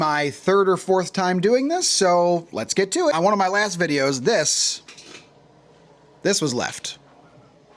My third or fourth time doing this, so let's get to it. On one of my last videos, this was left.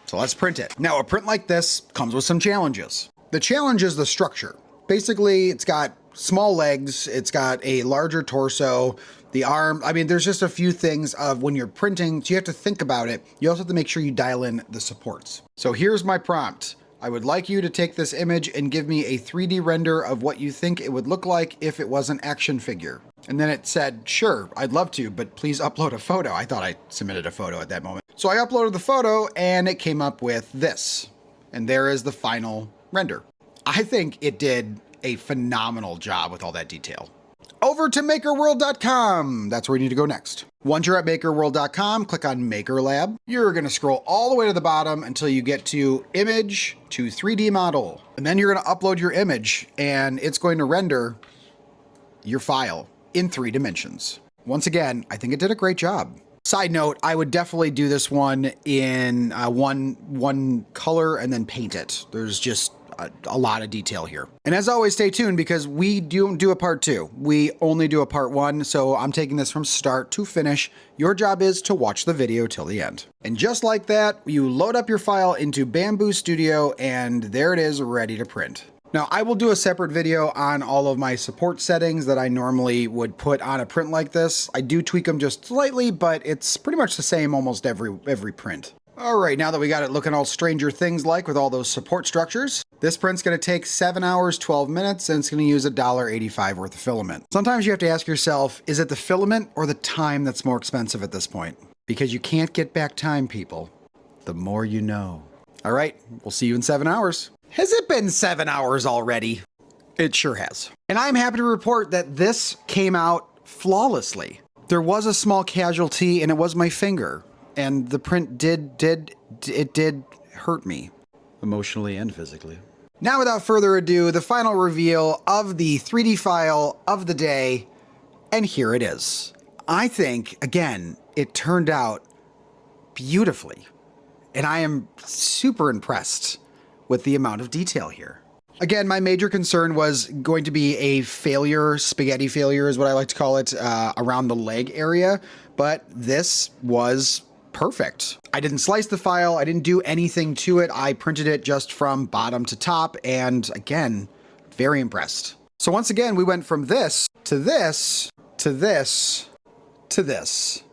So let's print it. Now, a print like this comes with some challenges. The challenge is the structure. Basically, it's got small legs, it's got a larger torso, the arm. I mean, there's just a few things of when you're printing, so you have to think about it. You also have to make sure you dial in the supports. So here's my prompt. I would like you to take this image and give me a 3D render of what you think it would look like if it was an action figure. And then it said, sure, I'd love to, but please upload a photo. I thought I submitted a photo at that moment. So I uploaded the photo and it came up with this. And there is the final render. I think it did a phenomenal job with all that detail. Over to MakerWorld.com. That's where you need to go next. Once you're at MakerWorld.com, click on Maker Lab. You're gonna scroll all the way to the bottom until you get to Image to 3D Model. And then you're gonna upload your image and it's going to render your file in 3 dimensions. Once again, I think it did a great job. Side note, I would definitely do this one in one color and then paint it. There's just a lot of detail here. And as always, stay tuned because we don't do a part 2. We only do a part 1, so I'm taking this from start to finish. Your job is to watch the video till the end. And just like that, you load up your file into Bambu Studio and there it is, ready to print. Now, I will do a separate video on all of my support settings that I normally would put on a print like this. I do tweak them just slightly, but it's pretty much the same almost every print. All right, now that we got it looking all Stranger Things-like with all those support structures, this print's gonna take 7 hours, 12 minutes, and it's gonna use $1.85 worth of filament. Sometimes you have to ask yourself, is it the filament or the time that's more expensive at this point? Because you can't get back time, people. The more you know. All right, we'll see you in 7 hours. Has it been 7 hours already? It sure has. And I'm happy to report that this came out flawlessly. There was a small casualty and it was my finger. And the print did hurt me. Emotionally and physically. Now without further ado, the final reveal of the 3D file of the day. And here it is. I think, again, it turned out beautifully. And I am super impressed with the amount of detail here. Again, my major concern was going to be a failure, spaghetti failure is what I like to call it, around the leg area. But this was perfect. I didn't slice the file. I didn't do anything to it. I printed it just from bottom to top. And again, very impressed. So once again, we went from this to this to this to this.